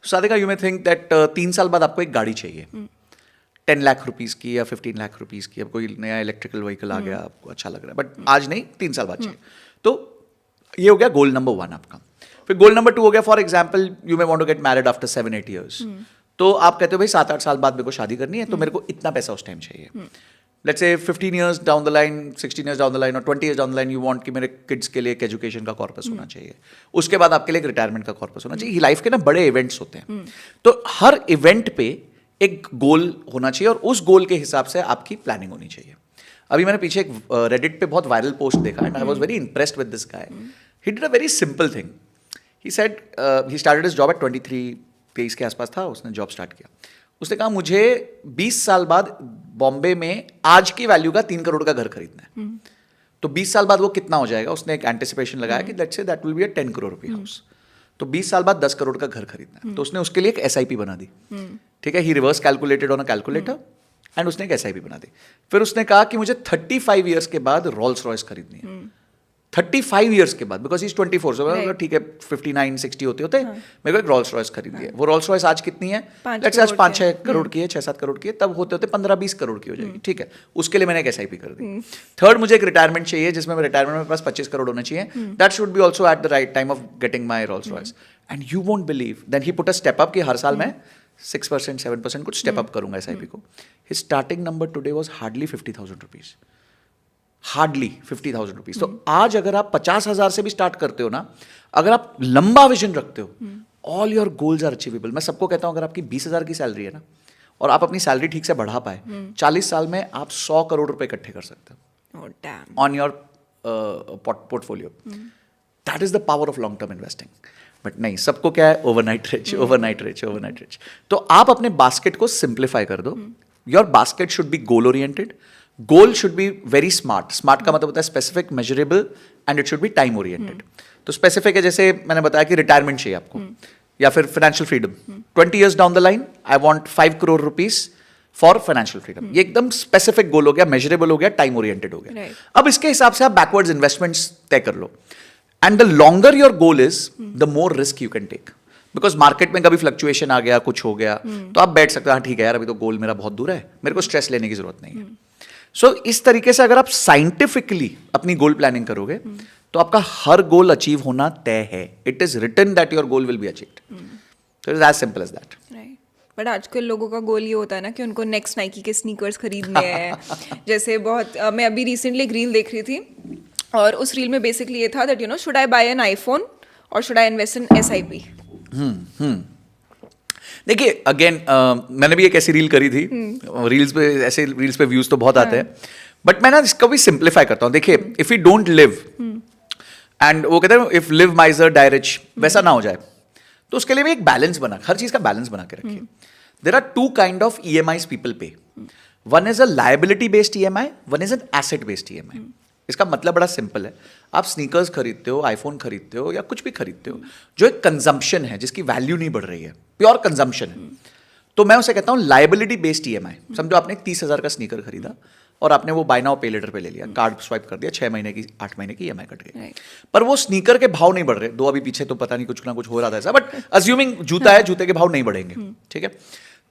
Sadhika, you may think that 3 साल बाद आपको एक गाड़ी चाहिए 10 लाख रुपीज़ की या 15 लाख रुपीज़ की, अब कोई नया इलेक्ट्रिकल व्हीकल आ गया, आपको अच्छा लग रहा है, बट आज नहीं, 3 साल बाद चाहिए। तो ये हो गया गोल नंबर 1 आपका। फिर गोल नंबर 2 हो गया, for example you may want to get married after 7-8 years. तो आप कहते हो भाई 7-8 साल बाद मेरे को शादी करनी है, तो मेरे को इतना पैसा उस टाइम चाहिए। Let's say 15 years down the line, 16 years down the line और 20 years down the line, you want कि मेरे किड्स के लिए एक एजुकेशन का कॉर्पस होना चाहिए, उसके बाद आपके लिए एक रिटायरमेंट का कॉर्पस होना चाहिए। लाइफ के ना बड़े इवेंट्स होते हैं, तो हर इवेंट पे एक गोल होना चाहिए और उस गोल के हिसाब से आपकी प्लानिंग होनी चाहिए। अभी मैंने पीछे एक रेडिट पे बहुत वायरल पोस्ट देखा and I was very impressed with this guy. He did a very simple thing. He said he started his job eight 23 के आसपास था, उसने जॉब स्टार्ट किया। उसने कहा मुझे 20 साल बाद बॉम्बे में आज की वैल्यू का 3 करोड़ का घर खरीदना है। तो 20 साल बाद वो कितना हो जाएगा, उसने एक एंटिसिपेशन लगाया कि let's say that will be a 10 crore रुपया हाउस। तो 20 साल बाद 10 करोड़ का घर खरीदना है, तो उसने उसके लिए एक SIP बना दी। ठीक है, he reverse calculated on a calculator and उसने एक SIP बना दी। फिर उसने कहा कि मुझे 35 ईयर्स के बाद रोल्स रॉयस खरीदनी है। 35 ईयर्स के बाद, बिकॉज इज 24, सो ठीक है 59-60 होते होते मेरे को एक रोल्स रॉयस खरीदनी है। वो रोल्स रॉयस आज कितनी है, लेट्स आज 5-6 करोड़ की है, 6-7 करोड़ की है, तब होते होते 15-20 करोड़ की हो जाएगी। ठीक है, उसके लिए मैंने एक SIP कर दी। थर्ड, मुझे एक रिटायरमेंट चाहिए जिसमें रिटायरमेंट में पास 25 करोड़ होने चाहिए, that should be also at the right time of getting my Rolls Royce. And you won't believe, then he put a step up कि हर साल मैं 6%, 7% कुछ स्टेप अप करूंगा SIP को। His starting number today was hardly 50,000 rupees, hardly 50,000 rupees. तो आज अगर आप 50,000 से भी स्टार्ट करते हो ना, अगर आप लंबा विजन रखते हो, all your goals are achievable. मैं सबको कहता हूं अगर आपकी 20,000 की सैलरी है ना और आप अपनी सैलरी ठीक से बढ़ा पाए, 40 साल में आप 100 करोड़ रुपए इकट्ठे कर सकते हो on your portfolio. That is the power of long term investing. But नहीं, सबको क्या है, overnight rich, overnight rich, overnight rich. तो आप अपने बास्केट को सिंप्लीफाई कर दो। Your basket should be goal oriented, goal should be very smart. Smart का मतलब होता है specific, measurable and it should be time oriented. तो स्पेसिफिक है, जैसे मैंने बताया कि रिटायरमेंट चाहिए आपको, या फिर financial freedom. 20 years down the line I want 5 crore rupees for financial freedom. ये एकदम स्पेसिफिक गोल हो गया, मेजरेबल हो गया, टाइम ओरिएंटेड हो गया। अब इसके हिसाब से आप बैकवर्ड्स इन्वेस्टमेंट्स तय कर लो। And the longer your goal is, the more risk you can take. Because market में कभी फ्लक्चुएशन आ गया, कुछ हो गया, तो आप बैठ सकते हो, हाँ ठीक है यार, अभी तो गोल मेरा बहुत दूर है, मेरे को स्ट्रेस लेने की जरूरत नहीं है। सो इस तरीके से अगर आप साइंटिफिकली अपनी गोल प्लानिंग करोगे, तो आपका हर गोल अचीव होना तय है। It is written that your goal will be achieved. So it is as simple as that. But आजकल लोगों का गोल ये होता है ना कि उनको नेक्स्ट नाइकी के स्नीकर्स खरीदने हैं। जैसे बहुत मैं अभी रिसेंटली एक रील देख रही थी और उस रील में बेसिकली ये था that you know should I buy an iPhone और should I invest in SIP। देखिए अगेन मैंने भी एक ऐसी रील करी थी। रील्स पे, ऐसे रील्स पे व्यूज तो बहुत आते हैं, बट मैं ना इसको भी सिंप्लीफाई करता हूँ। देखिए if you don't live, and वो कहते हैं if live miser die rich, वैसा ना हो जाए, तो उसके लिए भी एक बैलेंस बना, हर चीज का बैलेंस बना के रखिए। There are 2 kind of EMIs people pay. One is a liability based EMI, one is an asset based EMI। इसका मतलब बड़ा सिंपल है। आप स्नीकर्स खरीदते हो, आईफोन खरीदते हो या कुछ भी खरीदते हो जो एक कंजम्पशन है, जिसकी वैल्यू नहीं बढ़ रही है, प्योर कंजम्पशन है, तो मैं उसे कहता हूं लायबिलिटी बेस्ड EMI। समझो आपने 30,000 का स्नीकर खरीदा और आपने वो बाय नाउ पे लेटर पे ले लिया, कार्ड स्वाइप कर दिया, 6 महीने की 8 महीने की EMI कट गई। पर वो स्नीकर के भाव नहीं बढ़ रहे, 2 अभी पीछे तो पता नहीं कुछ ना कुछ हो रहा था ऐसा, बट अज्यूमिंग जूता है, जूते के भाव नहीं बढ़ेंगे, ठीक है,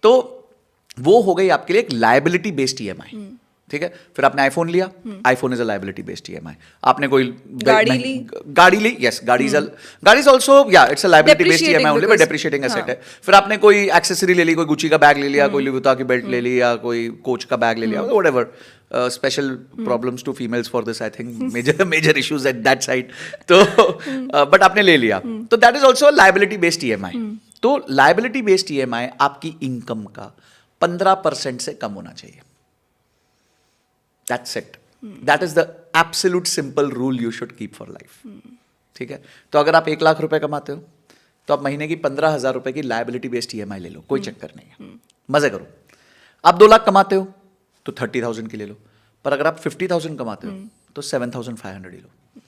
तो वो हो गई आपके लिए एक लायबिलिटी बेस्ड EMI। ठीक है, फिर आपने आईफोन लिया, iPhone is a liability based EMI। आपने कोई गाड़ी ली, यस गाड़ी इज ऑल्सो, या it's a liability based EMI only, but depreciating asset है। फिर आपने कोई एक्सेसरी ले ली, कोई गुची का बैग ले लिया, कोई लुइस की बेल्ट ले ली, या कोई कोच का बैग ले लिया, whatever. Special problems to females for this, I think major issues at that side. तो बट आपने ले लिया, तो that is also liability based EMI। तो लायबिलिटी बेस्ड EMI आपकी इनकम का 15% से कम होना चाहिए। That's it. That is the absolute simple rule you should keep for life. ठीक है, तो अगर आप 1 लाख रुपए कमाते हो, तो आप महीने की 15,000 रुपए की लायबिलिटी बेस्ड EMI ले लो, कोई चक्कर नहीं है, मजे करो। आप 2 लाख कमाते हो तो 30,000 की ले लो, पर अगर आप 50,000 कमाते हो तो 7,500 ही लो।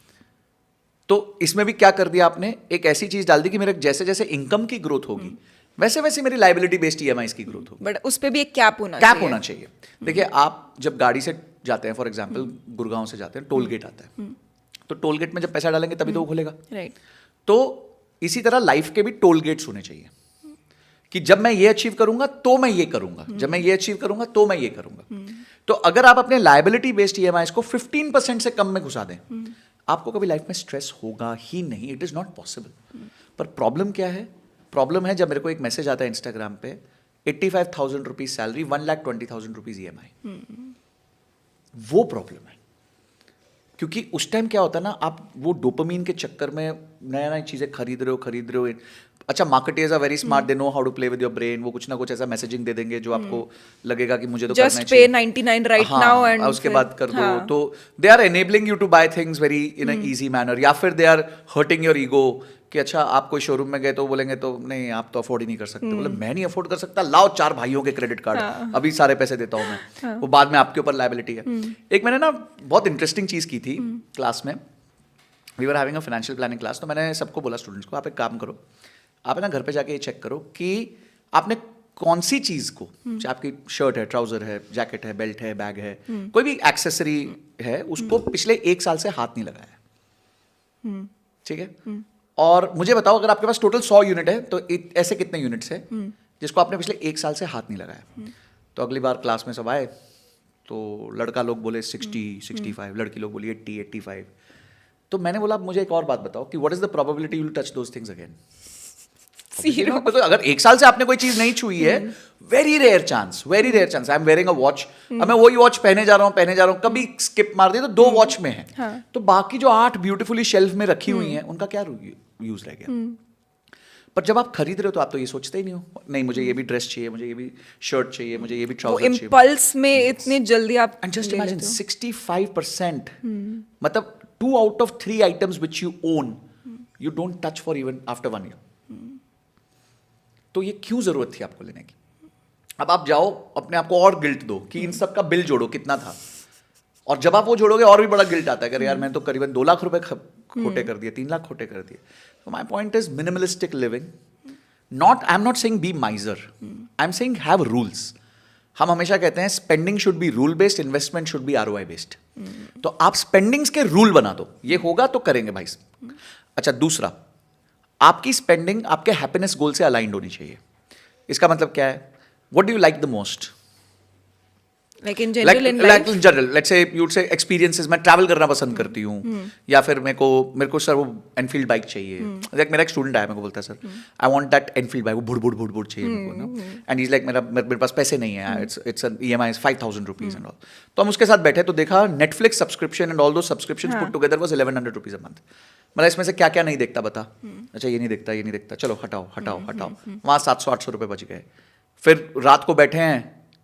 तो इसमें भी क्या कर दिया आपने, एक ऐसी चीज डाल दी कि मेरे जैसे जैसे इनकम की ग्रोथ होगी, वैसे वैसे मेरी लायबिलिटी बेस्ड EMI की ग्रोथ होगी। बट उस पे भी एक कैप होना चाहिए। देखिए आप जब गाड़ी से जाते हैं, फॉर एग्जाम्पल गुड़गांव से जाते हैं, टोल गेट आता है, तो टोल गेट में जब पैसा डालेंगे तभी तो वो खुलेगा, राइट। तो इसी तरह लाइफ के भी टोल गेट्स होने चाहिए। कि जब मैं ये अचीव करूंगा तो मैं ये करूंगा, जब मैं ये अचीव करूंगा तो मैं ये करूंगा। तो अगर आप अपने लायबिलिटी बेस्ड ईएमआईज को 15% से कम में घुसा दें, आपको कभी लाइफ में स्ट्रेस होगा ही नहीं। It is not possible. पर प्रॉब्लम क्या है? प्रॉब्लम है जब मेरे को एक मैसेज आता है इंस्टाग्राम पे, 85,000 रुपीज सैलरी, 1,20,000 रुपीज ईएमआई। वो प्रॉब्लम है, क्योंकि उस टाइम क्या होता है ना, आप वो डोपामीन के चक्कर में नया नई चीजें खरीद रहे हो। अच्छा, marketers are very smart, they know how to play with your brain. वो कुछ ना कुछ ऐसा मैसेजिंग दे देंगे जो आपको लगेगा कि मुझे तो करना जस्ट चाहिए। पे 99 राइट नाउ एंड उसके बाद कर दो। तो they are enabling you to buy things very in a easy manner, या फिर they are hurting your ego कि अच्छा आप कोई शोरूम में गए तो बोलेंगे तो नहीं आप तो अफोर्ड ही नहीं कर सकते। बोले मैं नहीं अफोर्ड कर सकता, लाओ 4 भाइयों के क्रेडिट कार्ड, अभी सारे पैसे देता हूँ मैं। वो बाद में आपके ऊपर लायबिलिटी है। एक मैंने ना बहुत इंटरेस्टिंग चीज की थी क्लास में। We were having a financial planning class. तो मैंने सबको बोला, स्टूडेंट्स को, आप एक काम करो, आप ना घर पे जाके ये चेक करो कि आपने कौन सी चीज को, चाहे आपकी शर्ट है, ट्राउजर है, जैकेट है, बेल्ट है, बैग है, कोई भी एक्सेसरी है, उसको पिछले 1 साल से हाथ नहीं लगाया। ठीक है? और मुझे बताओ, अगर आपके पास टोटल 100 यूनिट है तो ऐसे कितने यूनिट्स है जिसको आपने पिछले 1 साल से हाथ नहीं लगाया? तो अगली बार क्लास में सब आए तो लड़का लोग बोले 60, 65, लड़की लोग बोली 80, 85। तो मैंने बोला, अब मुझे एक और बात बताओ कि what is the probability you will touch those things again? तो अगर 1 साल से आपने कोई चीज नहीं छुई है, very rare chance, very rare chance. I am wearing a watch, अब मैं वही वॉच पहने जा रहा हूँ, कभी स्किप मार दी तो 2 वॉच में है। हाँ। तो बाकी जो 8 ब्यूटीफुली शेल्फ में रखी हुई हैं, उनका क्या यूज रह गया? पर जब आप खरीद रहे हो तो आप तो ये सोचते ही नहीं हो, नहीं मुझे ये भी ड्रेस चाहिए, मुझे ये भी शर्ट चाहिए, मुझे ये भी ट्राउजर चाहिए। इम्पल्स में इतने जल्दी आप एंड जस्ट इमेजिन 65%, मतलब 2 out of 3 items which you own, you don't touch for even after 1 year. तो ये क्यों जरूरत थी आपको लेने की? अब आप जाओ अपने आप को और गिल्ट दो कि इन सब का बिल जोड़ो कितना था, और जब आप वो जोड़ोगे और भी बड़ा गिल्ट आता है कि यार मैंने तो करीबन 2 लाख रुपए खोटे कर दिए, 3 लाख खोटे कर दिए। So my point is minimalistic living. I'm not saying be miser. I'm saying have rules. हम हमेशा कहते हैं spending should be rule based, investment should be ROI based. तो आप स्पेंडिंग्स के रूल बना दो, ये होगा तो करेंगे भाई। अच्छा, दूसरा, आपकी स्पेंडिंग आपके हैप्पीनेस गोल से अलाइंड होनी चाहिए। इसका मतलब क्या है? What do you like the most? Like in general, in life? Like in general, let's say you'd say experiences, मैं ट्रैवल करना पसंद करती हूँ, या फिर मेरे को सर वो एनफील्ड बाइक चाहिए। लाइक मेरा एक स्टूडेंट आया, मेरे को बोलता है sir I want that Enfield bike, वो बुड़ बुड़ चाहिए मेरे को ना। एंड इज लाइक मेरे पास पैसे नहीं है, it's an EMI is 5,000 rupees and all. तो हम उसके साथ बैठे तो देखा नेटफ्लिक्स सब्सक्रिप्शन एंड ऑल दो subscriptions put together was 1,100 rupees a month. मतलब इसमें से क्या क्या नहीं देखता बता? अच्छा ये नहीं देखता, चलो हटाओ। वहाँ 700-800 रुपए बच गए। फिर रात को बैठे हैं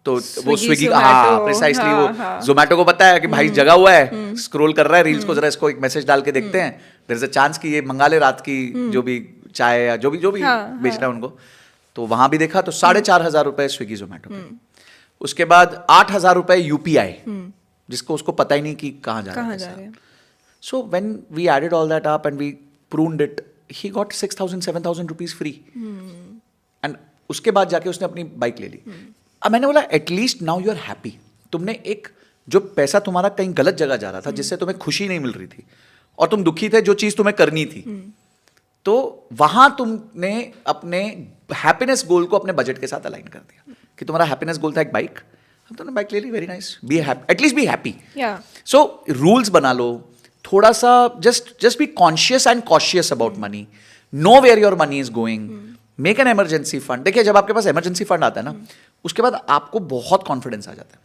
तो वो स्विगी, हाँ प्रिसाइसली, वो जोमेटो को पता है कि भाई जगा हुआ है, स्क्रॉल कर रहा है रील्स को, जरा इसको एक मैसेज डाल के देखते हैं, देयर इज अ चांस कि ये मंगा ले रात की जो भी चाय या जो भी बेचना है उनको। तो वहां भी देखा तो 4,500 रुपए स्विगी जोमेटो पे। उसके बाद 8,000 रुपए UPI, जिसको उसको पता ही नहीं कि कहाँ जा रहा है। So when we added all that up and we pruned it, he got 6,000-7,000 rupees free. And उसके बाद जाके उसने अपनी बाइक ले ली। अब मैंने बोला at least now you are happy. तुमने एक जो पैसा तुम्हारा कहीं गलत जगह जा रहा था, जिससे तुम्हें खुशी नहीं मिल रही थी, और तुम दुखी थे जो चीज तुम्हें करनी थी, तो वहां तुमने अपने हैप्पीनेस गोल को अपने बजट के साथ अलाइन कर दिया कि तुम्हारा हैप्पीनेस गोल था एक बाइक, अब तुमने बाइक ले ली, very nice, be happy, at least be happy. So rules बना लो, थोड़ा सा just be conscious and cautious about money, know where your money is going, make an emergency fund. देखिए जब आपके पास इमरजेंसी फंड आता है ना, उसके बाद आपको बहुत कॉन्फिडेंस आ जाता है